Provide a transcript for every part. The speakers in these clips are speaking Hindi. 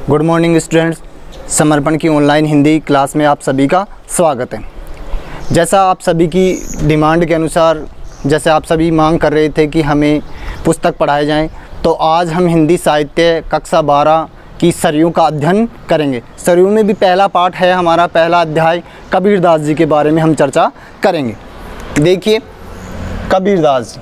गुड मॉर्निंग स्टूडेंट्स, समर्पण की ऑनलाइन हिंदी क्लास में आप सभी का स्वागत है। जैसा आप सभी की डिमांड के अनुसार, जैसे आप सभी मांग कर रहे थे कि हमें पुस्तक पढ़ाए जाएं, तो आज हम हिंदी साहित्य कक्षा 12 की सरयू का अध्ययन करेंगे। सरयू में भी पहला पाठ है हमारा, पहला अध्याय कबीरदास जी के बारे में हम चर्चा करेंगे। देखिए, कबीरदास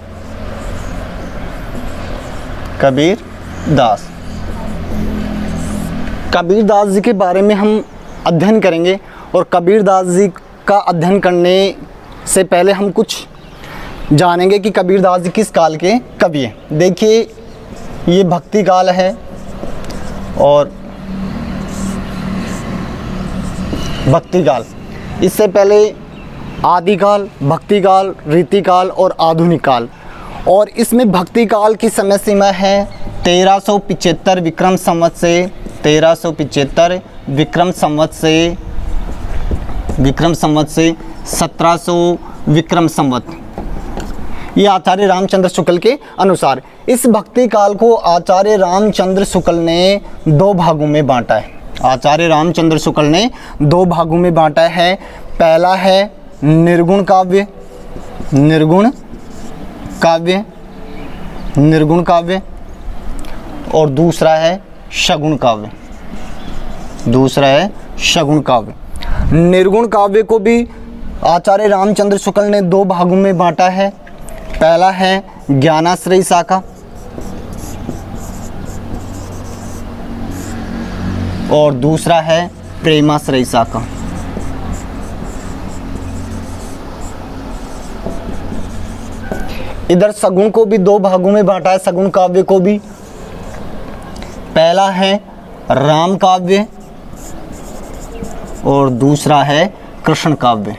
कबीरदास जी के बारे में हम अध्ययन करेंगे। और कबीरदास जी का अध्ययन करने से पहले हम कुछ जानेंगे कि कबीरदास जी किस काल के कवि हैं। देखिए, ये भक्ति काल है और भक्ति काल, इससे पहले आदिकाल, भक्ति काल, रीतिकाल और आधुनिक काल। और इसमें भक्ति काल की समय सीमा है 1375 विक्रम संवत से 1375 विक्रम संवत से 1700 विक्रम संवत। ये आचार्य रामचंद्र शुक्ल के अनुसार। इस भक्ति काल को आचार्य रामचंद्र शुक्ल ने दो भागों में बांटा है। आचार्य रामचंद्र शुक्ल ने दो भागों में बांटा है। पहला है निर्गुण काव्य और दूसरा है शगुण काव्य। निर्गुण काव्य को भी आचार्य रामचंद्र शुक्ल ने दो भागों में बांटा है। पहला है ज्ञानाश्रयी शाखा और दूसरा है प्रेमाश्रयी शाखा। इधर सगुण को भी दो भागों में बांटा है, सगुण काव्य को भी। पहला है राम काव्य और दूसरा है कृष्ण काव्य।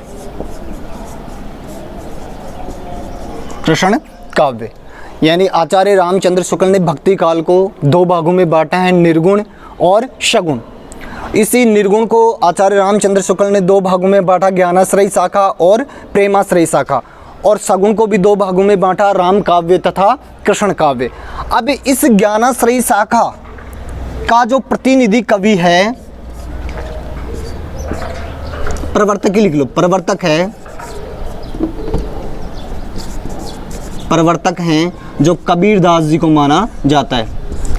यानी आचार्य रामचंद्र शुक्ल ने भक्ति काल को दो भागों में बांटा है, निर्गुण और शगुण। इसी निर्गुण को आचार्य रामचंद्र शुक्ल ने दो भागों में बांटा, ज्ञानाश्रयी शाखा और प्रेमाश्रयी शाखा। और सगुण को भी दो भागों में बांटा, राम काव्य तथा कृष्ण काव्य। अब इस ज्ञानाश्रयी शाखा का जो प्रतिनिधि कवि है, प्रवर्तक ही लिख लो, प्रवर्तक हैं जो कबीरदास जी को माना जाता है।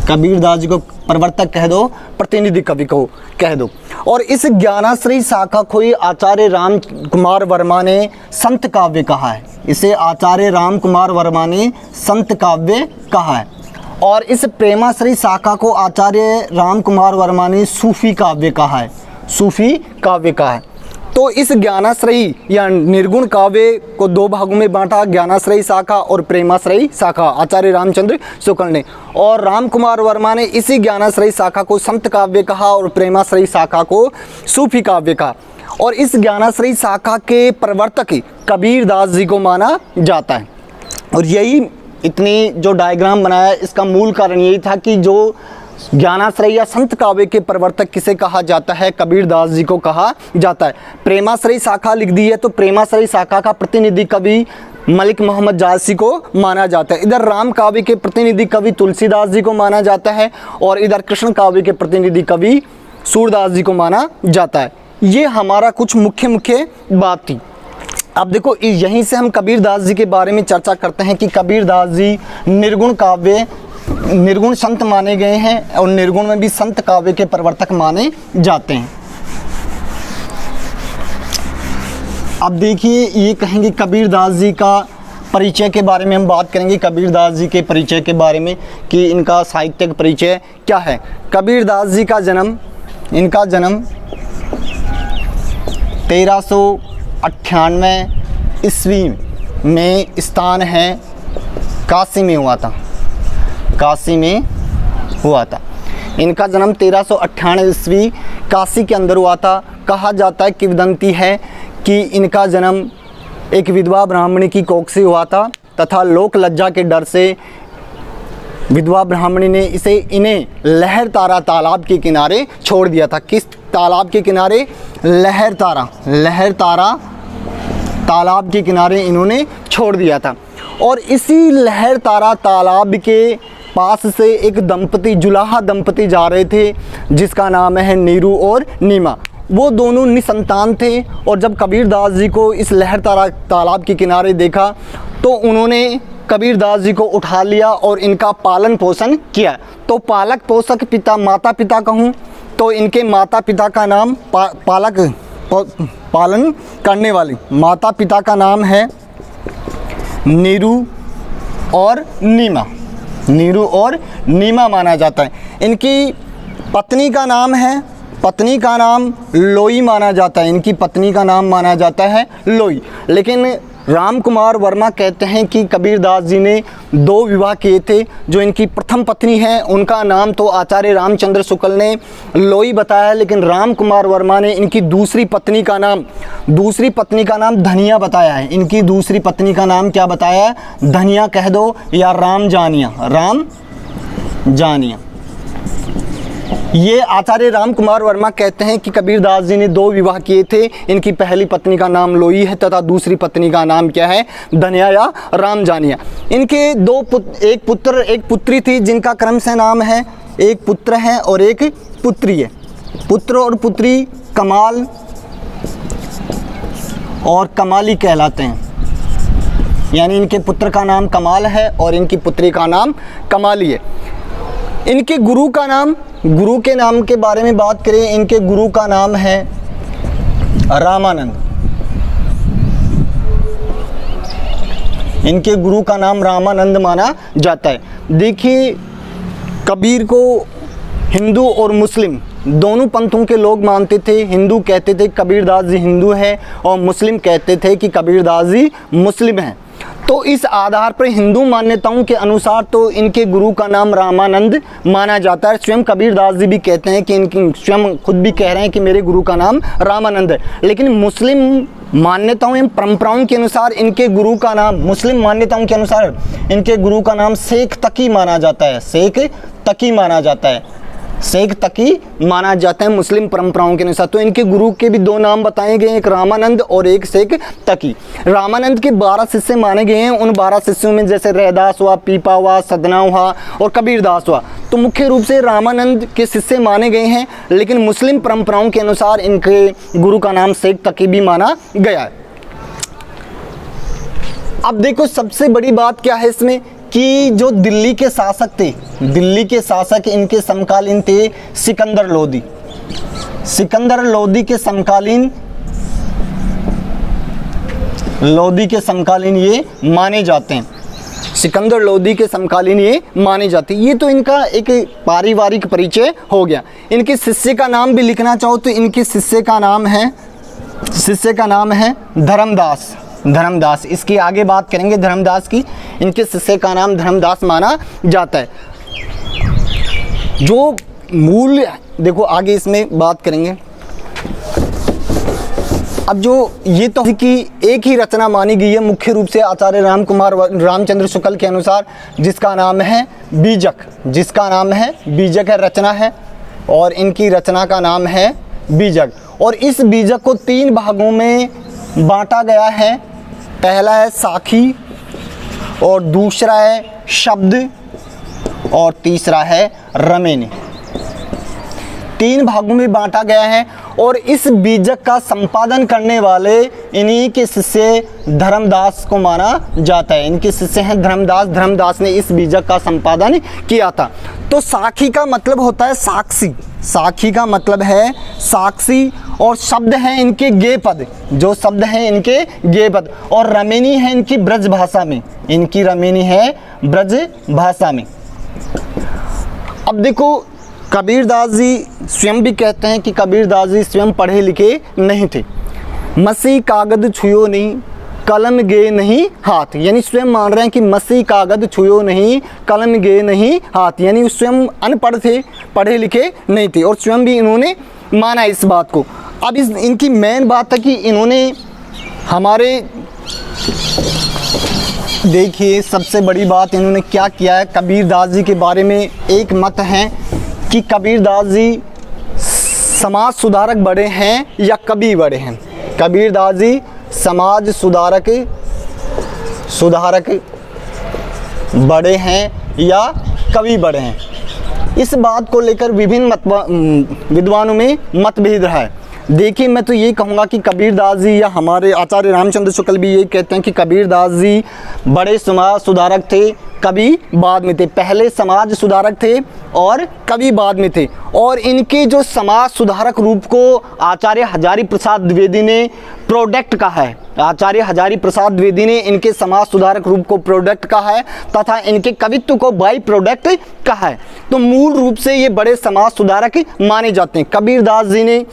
कबीरदास जी को प्रवर्तक कह दो, प्रतिनिधि कवि को कह दो। और इस ज्ञानाश्रयी शाखा को ही आचार्य राम कुमार वर्मा ने संत काव्य कहा है। इसे आचार्य राम कुमार वर्मा ने संत काव्य कहा है। और इस प्रेमाश्रयी शाखा को आचार्य राम कुमार वर्मा ने सूफी काव्य कहा है। तो इस ज्ञानाश्रयी या निर्गुण काव्य को दो भागों में बांटा, ज्ञानाश्रयी शाखा और प्रेमाश्रयी शाखा, आचार्य रामचंद्र शुक्ल ने। और राम कुमार वर्मा ने इसी ज्ञानाश्रयी शाखा को संत काव्य कहा और प्रेमाश्रयी शाखा को सूफी काव्य कहा। और इस ज्ञानाश्रयी शाखा के प्रवर्तक कबीरदास जी को माना जाता है। और यही इतनी जो डायग्राम बनाया, इसका मूल कारण यही था कि जो ज्ञानाश्रयी या संत काव्य के प्रवर्तक किसे कहा जाता है, कबीरदास जी को कहा जाता है। प्रेमाश्रयी शाखा लिख दी है, तो प्रेमाश्रयी शाखा का प्रतिनिधि कवि मलिक मोहम्मद जायसी को माना जाता है। इधर राम काव्य के प्रतिनिधि कवि तुलसीदास जी को माना जाता है और इधर कृष्ण काव्य के प्रतिनिधि कवि सूरदास जी को माना जाता है। ये हमारा कुछ मुख्य बात थी। अब देखो, यहीं से हम कबीरदास जी के बारे में चर्चा करते हैं कि कबीरदास जी निर्गुण संत माने गए हैं और निर्गुण में भी संत काव्य के प्रवर्तक माने जाते हैं। अब देखिए, ये कहेंगे कबीरदास जी का परिचय के बारे में हम बात करेंगे। कबीरदास जी के परिचय के बारे में कि इनका साहित्यिक परिचय क्या है। कबीरदास जी का जन्म 1398 ईस्वी में स्थान है काशी में हुआ था। इनका जन्म 1398 ईस्वी काशी के अंदर हुआ था। कहा जाता है, किंवदंती है कि इनका जन्म एक विधवा ब्राह्मणी की कोख से हुआ था तथा लोक लज्जा के डर से विधवा ब्राह्मणी ने इन्हें लहर तारा तालाब के किनारे छोड़ दिया था। किस तालाब के किनारे? लहर तारा तालाब के किनारे इन्होंने छोड़ दिया था। और इसी लहर तारा तालाब के पास से एक दंपति, जुलाहा दंपति जा रहे थे जिसका नाम है नीरू और नीमा। वो दोनों निसंतान थे और जब कबीरदास जी को इस लहर तालाब के किनारे देखा तो उन्होंने कबीरदास जी को उठा लिया और इनका पालन पोषण किया। तो पालक पोषक पिता, माता पिता कहूँ तो इनके माता पिता का नाम पालन करने वाले माता पिता का नाम है नीरू और नीमा। नीरू और नीमा माना जाता है। इनकी पत्नी का नाम लोई माना जाता है। इनकी पत्नी का नाम माना जाता है लोई। लेकिन राम कुमार वर्मा कहते हैं कि कबीरदास जी ने 2 विवाह किए थे। जो इनकी प्रथम पत्नी है उनका नाम तो आचार्य रामचंद्र शुक्ल ने लोई बताया, लेकिन राम कुमार वर्मा ने इनकी दूसरी पत्नी का नाम धनिया बताया है। इनकी दूसरी पत्नी का नाम क्या बताया है? धनिया कह दो या राम जानिया। ये आचार्य राम कुमार वर्मा कहते हैं कि कबीरदास जी ने 2 विवाह किए थे। इनकी पहली पत्नी का नाम लोई है तथा दूसरी पत्नी का नाम क्या है? धनिया या राम जानिया। इनके एक पुत्र एक पुत्री थी जिनका क्रम से नाम है, एक पुत्र है और एक पुत्री है। पुत्र और पुत्री कमाल और कमाली कहलाते हैं। यानी इनके पुत्र का नाम कमाल है और इनकी पुत्री का नाम कमाली है। इनके गुरु के नाम के बारे में बात करें, इनके गुरु का नाम है रामानंद। इनके गुरु का नाम रामानंद माना जाता है। देखिए, कबीर को हिंदू और मुस्लिम दोनों पंथों के लोग मानते थे। हिंदू कहते थे कबीरदास जी हिंदू है और मुस्लिम कहते थे कि कबीरदास जी मुस्लिम हैं। तो इस आधार पर हिंदू मान्यताओं के अनुसार तो इनके गुरु का नाम रामानंद माना जाता है। स्वयं कबीरदास जी भी कहते हैं कि इनकी स्वयं खुद भी कह रहे हैं कि मेरे गुरु का नाम रामानंद है। लेकिन मुस्लिम मान्यताओं एवं परंपराओं के अनुसार इनके गुरु का नाम शेख तकी माना जाता है। शेख तकी माना जाता है मुस्लिम परंपराओं के अनुसार। तो इनके गुरु के भी 2 नाम बताए गए, एक रामानंद और एक शेख तकी। रामानंद के 12 शिष्य माने गए हैं। उन 12 शिष्यों में जैसे रैदास हुआ, पीपा हुआ, सदना हुआ और कबीरदास हुआ। तो मुख्य रूप से रामानंद के शिष्य माने गए हैं, लेकिन मुस्लिम परंपराओं के अनुसार इनके गुरु का नाम शेख तकी भी माना गया है। अब देखो, सबसे बड़ी बात क्या है इसमें कि जो दिल्ली के शासक इनके समकालीन थे सिकंदर लोदी के समकालीन ये माने जाते हैं। सिकंदर लोदी के समकालीन ये माने जाते हैं। ये तो इनका एक पारिवारिक परिचय हो गया। इनके शिष्य का नाम भी लिखना चाहो तो इनके शिष्य का नाम है धर्मदास। इसकी आगे बात करेंगे धर्मदास की। इनके शिष्य का नाम धर्मदास माना जाता है। जो मूल देखो, आगे इसमें बात करेंगे। अब जो ये तो कि एक ही रचना मानी गई है मुख्य रूप से आचार्य रामचंद्र शुक्ल के अनुसार, जिसका नाम है बीजक है, रचना है और इनकी रचना का नाम है बीजक। और इस बीजक को 3 भागों में बांटा गया है। पहला है साखी और दूसरा है शब्द और तीसरा है रमेनी। 3 भागों में बांटा गया है और इस बीजक का संपादन करने वाले इन्हीं के शिष्य धर्मदास को माना जाता है। इनके शिष्य हैं धर्मदास ने इस बीजक का संपादन किया था। तो साखी का मतलब होता है साक्षी और शब्द हैं इनके गे पद, और रमेनी है इनकी ब्रज भाषा में। अब देखो, कबीरदास जी स्वयं भी कहते हैं कि कबीरदास जी स्वयं पढ़े लिखे नहीं थे। मसी कागद छुयो नहीं, कलम गे नहीं हाथ, यानी स्वयं मान रहे हैं कि मसी कागद छुयो नहीं, कलम गे नहीं हाथ, यानी स्वयं अनपढ़ थे, पढ़े लिखे नहीं थे और स्वयं भी इन्होंने माना इस बात को। अब इनकी मेन बात है कि इन्होंने हमारे देखिए सबसे बड़ी बात इन्होंने क्या किया है। कबीरदास जी के बारे में एक मत है कि कबीरदास जी समाज सुधारक बड़े हैं या कवि बड़े हैं। कबीरदास जी समाज सुधारक बड़े हैं या कवि बड़े हैं। इस बात को लेकर विभिन्न विद्वानों में मतभेद रहा है। देखिए, मैं तो ये कहूँगा कि कबीरदास जी या हमारे आचार्य रामचंद्र शुक्ल भी ये कहते हैं कि कबीरदास जी बड़े समाज सुधारक थे, कवि बाद में थे। पहले समाज सुधारक थे और कवि बाद में थे। और इनके जो समाज सुधारक रूप को आचार्य हजारी प्रसाद द्विवेदी ने प्रोडक्ट कहा है। आचार्य हजारी प्रसाद द्विवेदी ने इनके समाज सुधारक रूप को प्रोडक्ट कहा है तथा इनके कवित्व को बाई प्रोडक्ट कहा है। तो मूल रूप से ये बड़े समाज सुधारक माने जाते हैं। कबीरदास जी ने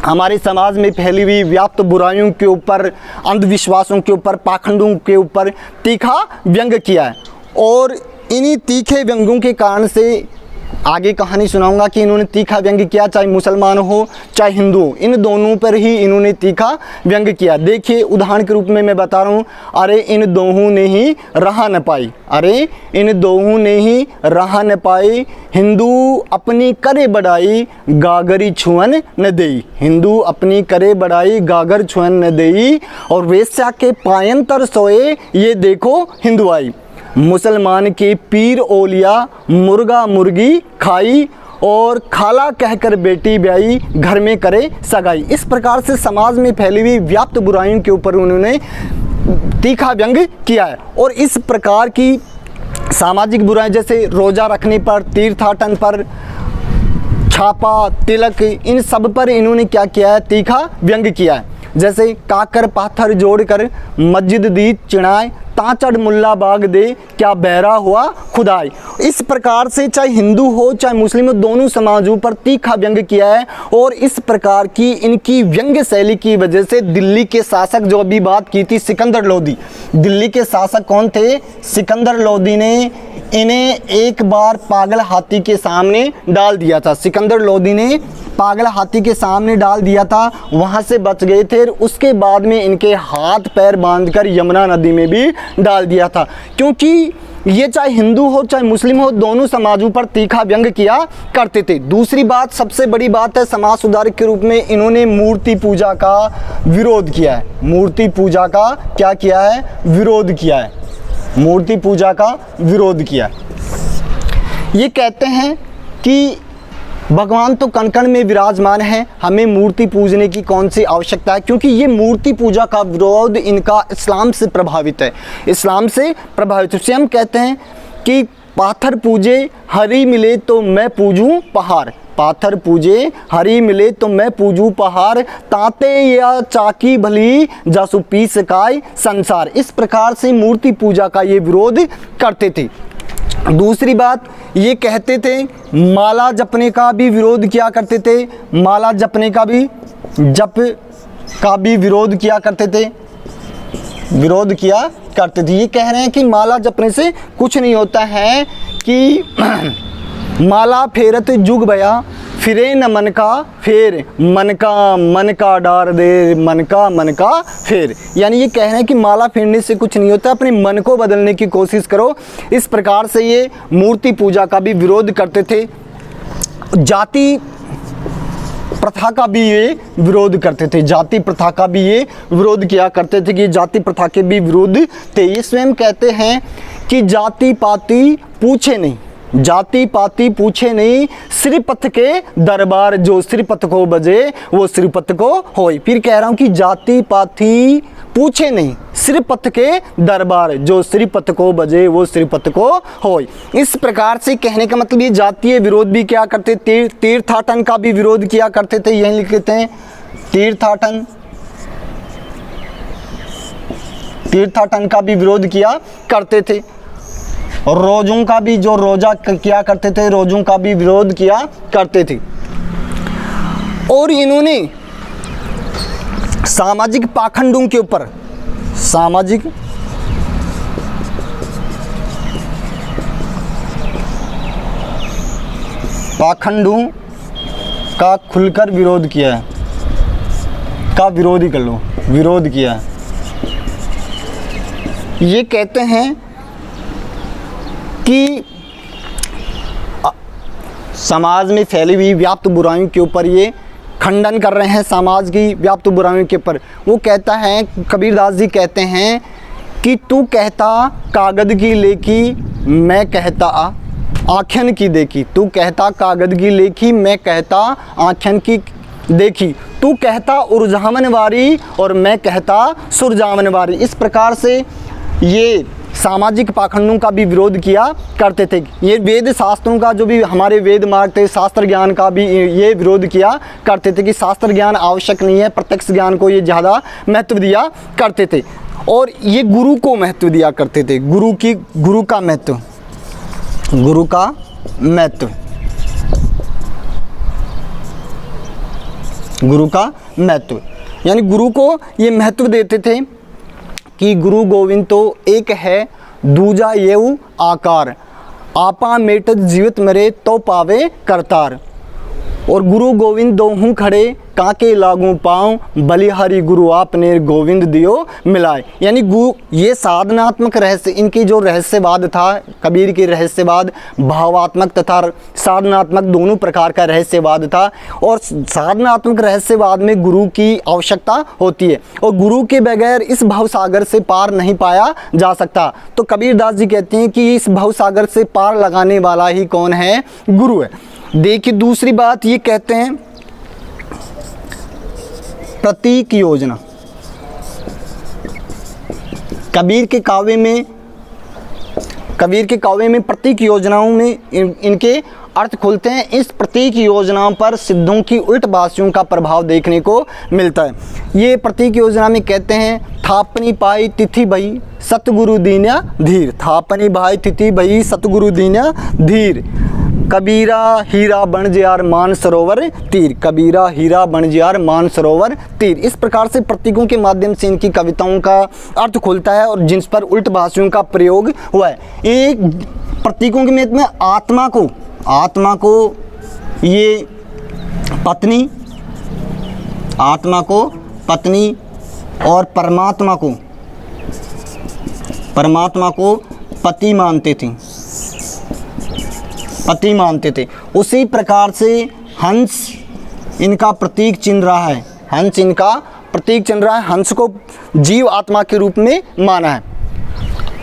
हमारे समाज में फैली हुई व्याप्त बुराइयों के ऊपर, अंधविश्वासों के ऊपर, पाखंडों के ऊपर तीखा व्यंग किया है। और इन्हीं तीखे व्यंगों के कारण से आगे कहानी सुनाऊंगा कि इन्होंने तीखा व्यंग किया, चाहे मुसलमान हो चाहे हिंदू हो, इन दोनों पर ही इन्होंने तीखा व्यंग किया। देखिए, उदाहरण के रूप में मैं बता रहा हूँ, अरे इन दोहों ने ही रहा न पाई, अरे इन दोहों ने ही रहा न पाई, हिंदू अपनी करे बढ़ाई गागरी छुअन न देई, हिंदू अपनी करे बढ़ाई गागर छुअन न देई, और वेश्या के पायन तर सोए ये देखो हिंदू आई, मुसलमान के पीर ओलिया मुर्गा मुर्गी खाई, और खाला कहकर बेटी ब्याई घर में करे सगाई। इस प्रकार से समाज में फैली हुई व्याप्त बुराइयों के ऊपर उन्होंने तीखा व्यंग किया है। और इस प्रकार की सामाजिक बुराई, जैसे रोज़ा रखने पर, तीर्थाटन पर, छापा, तिलक, इन सब पर इन्होंने क्या किया है, तीखा व्यंग किया है। जैसे काकर पाथर जोड़कर मस्जिद दी चिढ़ाए, ताचड़ मुल्ला बाग दे क्या बहरा हुआ खुदाई। इस प्रकार से चाहे हिंदू हो चाहे मुस्लिम हो, दोनों समाजों पर तीखा व्यंग किया है। और इस प्रकार की इनकी व्यंग्य शैली की वजह से दिल्ली के शासक, जो अभी बात की थी सिकंदर लोदी, दिल्ली के शासक कौन थे, सिकंदर लोदी ने इन्हें एक बार पागल हाथी के सामने डाल दिया था। सिकंदर लोदी ने पागल हाथी के सामने डाल दिया था, वहाँ से बच गए थे। उसके बाद में इनके हाथ पैर बांधकर यमुना नदी में भी डाल दिया था, क्योंकि ये चाहे हिंदू हो चाहे मुस्लिम हो, दोनों समाजों पर तीखा व्यंग किया करते थे। दूसरी बात, सबसे बड़ी बात है, समाज सुधारक के रूप में इन्होंने मूर्ति पूजा का विरोध किया है। मूर्ति पूजा का क्या किया है, विरोध किया है। मूर्ति पूजा का विरोध किया। ये कहते हैं कि भगवान तो कण कण में विराजमान है, हमें मूर्ति पूजने की कौन सी आवश्यकता है, क्योंकि ये मूर्ति पूजा का विरोध इनका इस्लाम से प्रभावित है। इस्लाम से प्रभावित है। स्वयं कहते हैं कि पाथर पूजे हरी मिले तो मैं पूजूं पहाड़, पाथर पूजे हरी मिले तो मैं पूजूं पहाड़, ताते या चाकी भली जासु पी सकाय संसार। इस प्रकार से मूर्ति पूजा का ये विरोध करते थे। दूसरी बात, ये कहते थे माला जपने का भी विरोध किया करते थे। माला जपने का भी, जप का भी विरोध किया करते थे, विरोध किया करते थे। ये कह रहे हैं कि माला जपने से कुछ नहीं होता है, कि माला फेरत जुग भया फिरे न मन का फेर, मन का डार दे मन का फेर। यानी ये कह रहे हैं कि माला फेरने से कुछ नहीं होता, अपने मन को बदलने की कोशिश करो। इस प्रकार से ये मूर्ति पूजा का भी विरोध करते थे। जाति प्रथा का भी ये विरोध करते थे, जाति प्रथा का भी ये विरोध किया करते थे, कि जाति प्रथा के भी विरोध थे। ये स्वयं कहते हैं कि जाति पाति पूछे नहीं, जाति पाति पूछे नहीं, श्रीपथ के दरबार जो श्रीपथ को बजे वो श्रीपथ को होय। फिर कह रहा हूँ कि जाति पाति पूछे नहीं, श्रीपथ के दरबार जो श्रीपथ को बजे वो श्रीपथ को होय। इस प्रकार से कहने का मतलब ये जातीय विरोध भी क्या करते, तीर्थाटन का भी विरोध किया करते थे। यही लिखते हैं तीर्थाटन, तीर्थाटन का भी विरोध किया करते थे। और रोज़ों का भी, जो रोज़ा किया करते थे, रोज़ों का भी विरोध किया करते थे। और इन्होंने सामाजिक पाखंडों के ऊपर, सामाजिक पाखंडों का खुलकर विरोध किया है, का विरोध ही कर लो, विरोध किया है। ये कहते हैं कि समाज में फैली हुई व्याप्त बुराइयों के ऊपर ये खंडन कर रहे हैं, समाज की व्याप्त बुराइयों के ऊपर। वो कहता है, कबीरदास जी कहते हैं कि तू कहता कागद की लेकी मैं कहता आ, आँखन की देखी, तू कहता कागद की लेखी, मैं कहता आँखन की देखी, तू कहता उर्जावन वारी और मैं कहता सुरजावन वारी। इस प्रकार से ये सामाजिक पाखंडों का भी विरोध किया करते थे। ये वेद शास्त्रों का जो भी हमारे वेद मार्ग थे, शास्त्र ज्ञान का भी ये विरोध किया करते थे कि शास्त्र ज्ञान आवश्यक नहीं है, प्रत्यक्ष ज्ञान को ये ज़्यादा महत्व दिया करते थे। और ये गुरु को महत्व दिया करते थे, गुरु का महत्व, गुरु का महत्व, गुरु का महत्व, यानी गुरु को ये महत्व देते थे कि गुरु गोविंद तो एक है, दूजा येऊ आकार, आपा मेटत जीवित मरे तो पावे करतार। और गुरु गोविंद दोहूँ खड़े काके लागू पाँव, बलिहारी गुरु आपने गोविंद दियो मिलाए। यानी ये साधनात्मक रहस्य, इनकी जो रहस्यवाद था, कबीर के रहस्यवाद भावात्मक तथा साधनात्मक दोनों प्रकार का रहस्यवाद था। और साधनात्मक रहस्यवाद में गुरु की आवश्यकता होती है और गुरु के बगैर इस भवसागर से पार नहीं पाया जा सकता। तो कबीरदास जी कहते हैं कि इस भवसागर से पार लगाने वाला ही कौन है? गुरु है। देखिए दूसरी बात ये कहते हैं प्रतीक योजना। कबीर के काव्य में प्रतीक योजनाओं में इनके अर्थ खुलते हैं। इस प्रतीक योजनाओं पर सिद्धों की उल्टबासियों का प्रभाव देखने को मिलता है। ये प्रतीक योजना में कहते हैं थापनी पाई तिथि भई सतगुरु दीन्या धीर, थापनी भाई तिथि भई सतगुरु दीन्या धीर, कबीरा हीरा बन ज्यार मान सरोवर तीर, कबीरा हीरा बन ज्यार मान सरोवर तीर। इस प्रकार से प्रतीकों के माध्यम से इनकी कविताओं का अर्थ खुलता है और जिस पर उल्ट भाषाओं का प्रयोग हुआ है। एक प्रतीकों के में आत्मा को ये पत्नी और परमात्मा को पति मानते थे। उसी प्रकार से हंस इनका प्रतीक चिन्ह रहा है, हंस को जीव आत्मा के रूप में माना है।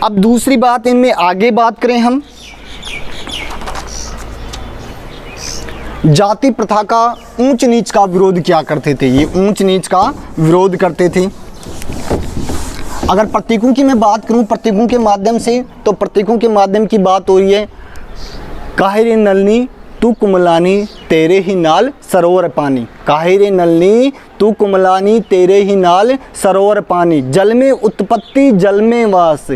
अब दूसरी बात इनमें आगे बात करें हम, जाति प्रथा का ऊंच नीच का विरोध क्या करते थे? ये ऊंच नीच का विरोध करते थे। अगर प्रतीकों की मैं बात करूं प्रतीकों के माध्यम से, तो प्रतीकों के माध्यम की बात हो रही है काहे रे नलनी तू कुमलानी तेरे ही नाल सरोवर पानी, काहे रे नलनी तू कुमलानी तेरे ही नाल सरोवर पानी, जल में उत्पत्ति जल में वास,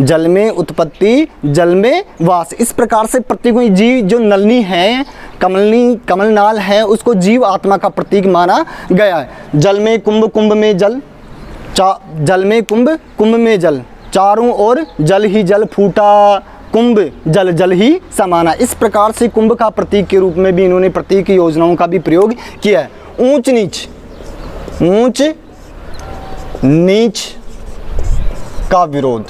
जल में उत्पत्ति जल में वास। इस प्रकार से प्रतीकों जीव जो नलनी है, कमलनाल है, उसको जीव आत्मा का प्रतीक माना गया है। जल में कुंभ, कुंभ में जल, जल में कुंभ, कुंभ में जल, चारों ओर जल ही जल फूटा, कुंभ जल जल ही समाना। इस प्रकार से कुंभ का प्रतीक के रूप में भी इन्होंने प्रतीक योजनाओं का भी प्रयोग किया है। ऊंच नीच का विरोध,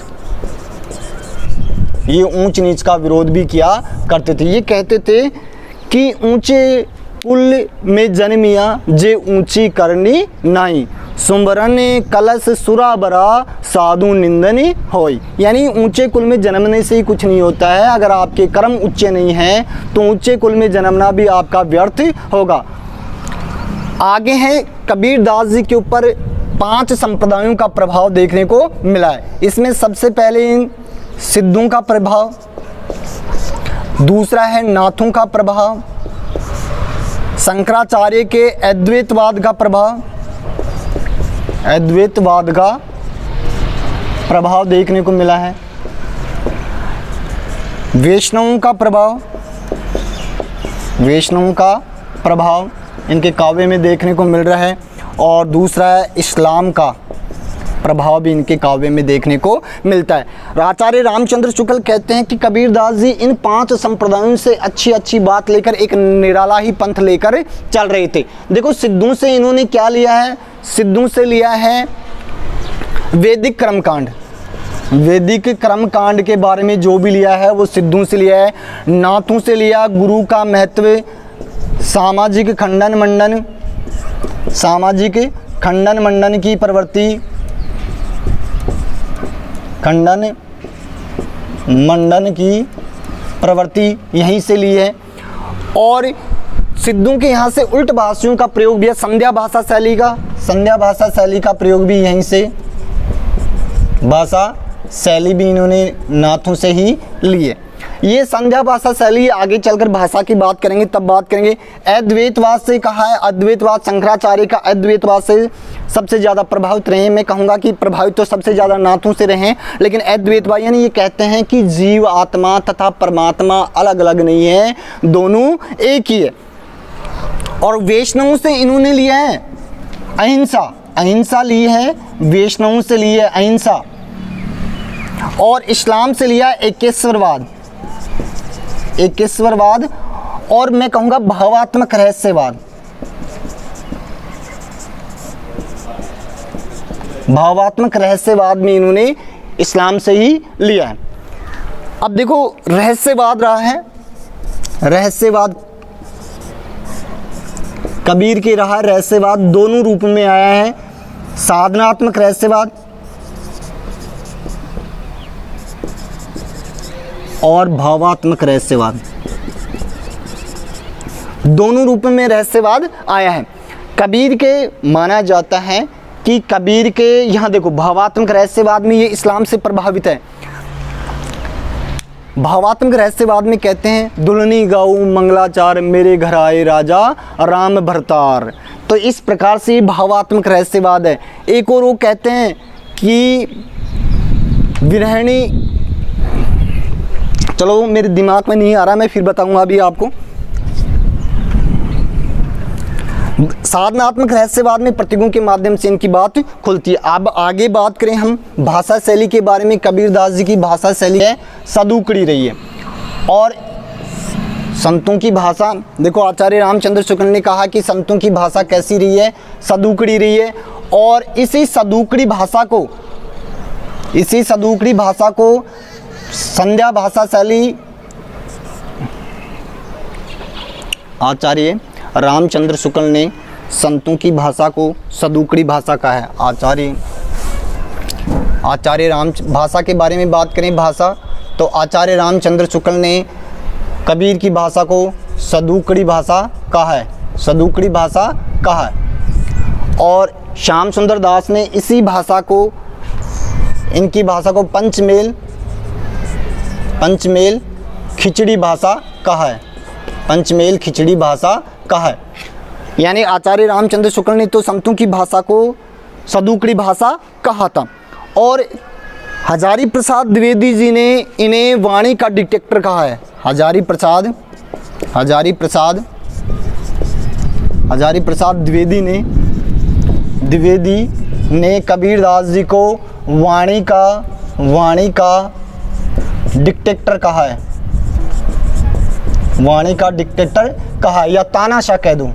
ये ऊंच नीच का विरोध भी किया करते थे। ये कहते थे कि ऊंचे कुल में जन्मिया जे ऊंची करनी नाई, सुमरन कलश सुराबरा साधु निंदनी होई। यानी ऊंचे कुल में जन्मने से ही कुछ नहीं होता है, अगर आपके कर्म ऊंचे नहीं हैं तो ऊंचे कुल में जन्मना भी आपका व्यर्थ होगा। आगे है कबीरदास जी के ऊपर 5 संप्रदायों का प्रभाव देखने को मिला है। इसमें सबसे पहले सिद्धों का प्रभाव, दूसरा है नाथों का प्रभाव, शंकराचार्य के अद्वैतवाद का प्रभाव देखने को मिला है, वैष्णवों का प्रभाव इनके काव्य में देखने को मिल रहा है, और दूसरा है इस्लाम का प्रभाव भी इनके काव्य में देखने को मिलता है। आचार्य रामचंद्र शुक्ल कहते हैं कि कबीरदास जी इन 5 संप्रदायों से अच्छी बात लेकर एक निराला ही पंथ लेकर चल रहे थे। देखो सिद्धों से इन्होंने क्या लिया है? सिद्धों से लिया है वैदिक कर्मकांड के बारे में जो भी लिया है वो सिद्धों से लिया है। नाथों से लिया गुरु का महत्व, सामाजिक खंडन मंडन की प्रवृत्ति, खंडन मंडन की प्रवृत्ति यहीं से ली है। और सिद्धों के यहाँ से उल्ट भाषियों का प्रयोग भी है, संध्या भाषा शैली का प्रयोग भी यहीं से, भाषा शैली भी इन्होंने नाथों से ही ली है। ये संध्या भाषा शैली, आगे चलकर भाषा की बात करेंगे तब बात करेंगे। अद्वैतवाद से कहा है, अद्वैतवाद शंकराचार्य का अद्वैतवाद से सबसे ज़्यादा प्रभावित रहे। मैं कहूँगा कि प्रभावित तो सबसे ज़्यादा नाथों से रहे, लेकिन अद्वैतवाद यानी ये कहते हैं कि जीव आत्मा तथा परमात्मा अलग अलग नहीं है, दोनों एक ही है। और वैष्णवों से इन्होंने लिया है अहिंसा ली है, वैष्णवों से ली है अहिंसा, और इस्लाम से लिया एकेश्वरवाद, और मैं कहूँगा भावात्मक रहस्यवाद, में इन्होंने इस्लाम से ही लिया है। अब देखो रहस्यवाद रहा है, रहस्यवाद कबीर के रहा है। रहस्यवाद दोनों रूप में आया है, साधनात्मक रहस्यवाद और भावात्मक रहस्यवाद, दोनों रूप में रहस्यवाद आया है। कबीर के माना जाता है कि कबीर के यहाँ देखो भावात्मक रहस्यवाद में ये इस्लाम से प्रभावित है। भावात्मक रहस्यवाद में कहते हैं दुल्हनी गाऊं मंगलाचार, मेरे घर आए राजा राम भरतार। तो इस प्रकार से भावात्मक रहस्यवाद है। एक और वो कहते हैं कि विरहिणी, चलो मेरे दिमाग में नहीं आ रहा, मैं फिर बताऊंगा अभी आपको। साधनात्मक रहस्यवाद में प्रतीकों के माध्यम से इनकी बात खुलती है। अब आगे बात करें हम भाषा शैली के बारे में। कबीरदास जी की भाषा शैली है सदुकड़ी रही है, और संतों की भाषा देखो आचार्य रामचंद्र शुक्ल ने कहा कि संतों की भाषा कैसी रही है, सदुकड़ी रही है। और इसी सदुकड़ी भाषा को संध्या भाषा शैली आचार्य रामचंद्र शुक्ल ने संतों की भाषा को सदुकड़ी भाषा कहा है। आचार्य राम भाषा के बारे में बात करें, भाषा तो आचार्य रामचंद्र शुक्ल ने कबीर की भाषा को सदुकड़ी भाषा कहा है, और श्याम सुंदर दास ने इसी भाषा को, इनकी भाषा को पंचमेल खिचड़ी भाषा कहा है। यानी आचार्य रामचंद्र शुक्ल ने तो संतों की भाषा को सदुकड़ी भाषा कहा था। और हजारी प्रसाद द्विवेदी जी ने इन्हें वाणी का डिटेक्टर कहा है। हजारी प्रसाद द्विवेदी ने कबीरदास जी को वाणी का डिटेक्टर कहा है, या तानाशाह कह दो,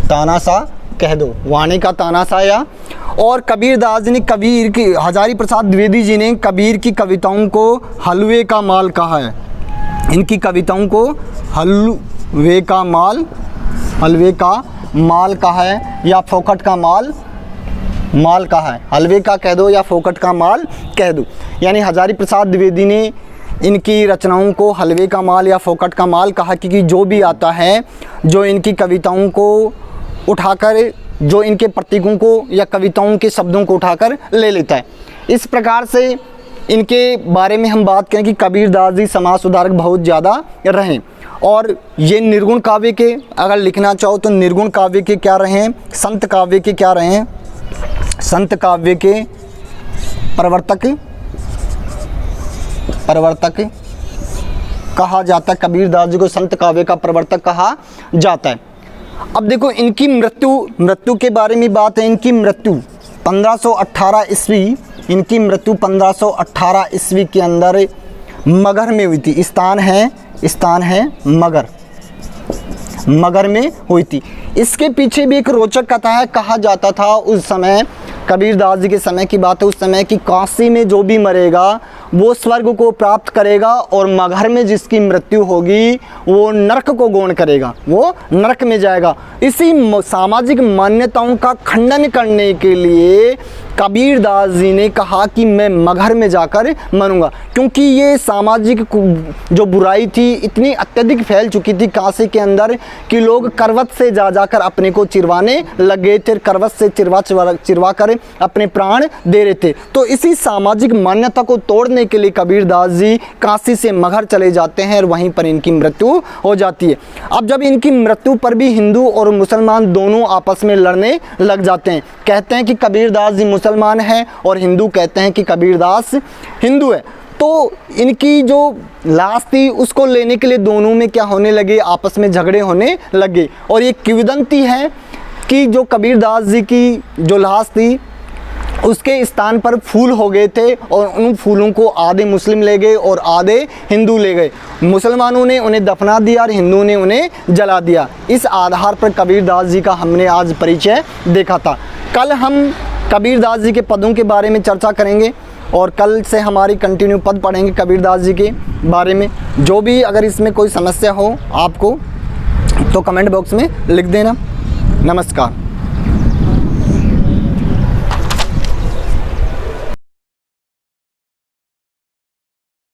तानाशाह कह दो, वाणी का तानाशाह। या और कबीरदास जी ने हजारी प्रसाद द्विवेदी जी ने कबीर की कविताओं को हलवे का माल कहा है। इनकी कविताओं को हलवे का माल कहा है, या फोकट का माल कहा है। हलवे का कह दो या फोकट का माल कह दो। यानी हजारी प्रसाद द्विवेदी ने इनकी रचनाओं को हलवे का माल या फोकट का माल कहा, क्योंकि जो भी आता है, जो इनकी कविताओं को उठाकर, जो इनके प्रतीकों को या कविताओं के शब्दों को उठाकर ले लेता है। इस प्रकार से इनके बारे में हम बात करें कि कबीरदास जी समाज सुधारक बहुत ज़्यादा रहे। और ये निर्गुण काव्य के, अगर लिखना चाहो तो निर्गुण काव्य के क्या रहे हैं, संत काव्य के क्या रहे हैं, संत काव्य के प्रवर्तक कहा जाता है। कबीरदास जी को संत काव्य का प्रवर्तक कहा जाता है। अब देखो इनकी मृत्यु के बारे में बात है। इनकी मृत्यु 1518 ईस्वी, इनकी मृत्यु 1518 ईस्वी के अंदर मगहर में हुई थी। स्थान है मगहर में हुई थी। इसके पीछे भी एक रोचक कथा है। कहा जाता था उस समय कबीरदास जी के समय की बात है, उस समय की काशी में जो भी मरेगा वो स्वर्ग को प्राप्त करेगा और मगहर में जिसकी मृत्यु होगी वो नरक को गौण करेगा, वो नरक में जाएगा। इसी सामाजिक मान्यताओं का खंडन करने के लिए कबीरदास जी ने कहा कि मैं मगहर में जाकर मरूंगा, क्योंकि ये सामाजिक जो बुराई थी इतनी अत्यधिक फैल चुकी थी काशी के अंदर कि लोग करवत से जा जाकर अपने को चिरवाने लग गए थे, करवत से चिरवा कर अपने प्राण दे रहे थे। तो इसी सामाजिक मान्यता को तोड़ने के लिए कबीरदास जी काशी से मगहर चले जाते हैं और वहीं पर इनकी मृत्यु हो जाती है। अब जब इनकी मृत्यु पर भी हिंदू और मुसलमान दोनों आपस में लड़ने लग जाते हैं, कहते हैं कि कबीरदास जी मुसलमान है और हिंदू कहते हैं कि कबीरदास हिंदू है। तो इनकी जो लाश थी उसको लेने के लिए दोनों में क्या होने लगे, आपस में झगड़े होने लगे। और ये किंवदंती है कि जो कबीरदास जी की जो लाश थी उसके स्थान पर फूल हो गए थे और उन फूलों को आधे मुस्लिम ले गए और आधे हिंदू ले गए। मुसलमानों ने उन्हें दफना दिया और हिंदू ने उन्हें जला दिया। इस आधार पर कबीरदास जी का हमने आज परिचय देखा था। कल हम कबीरदास जी के पदों के बारे में चर्चा करेंगे और कल से हमारी कंटिन्यू पद पढ़ेंगे कबीरदास जी के बारे में। जो भी अगर इसमें कोई समस्या हो आपको तो कमेंट बॉक्स में लिख देना। नमस्कार।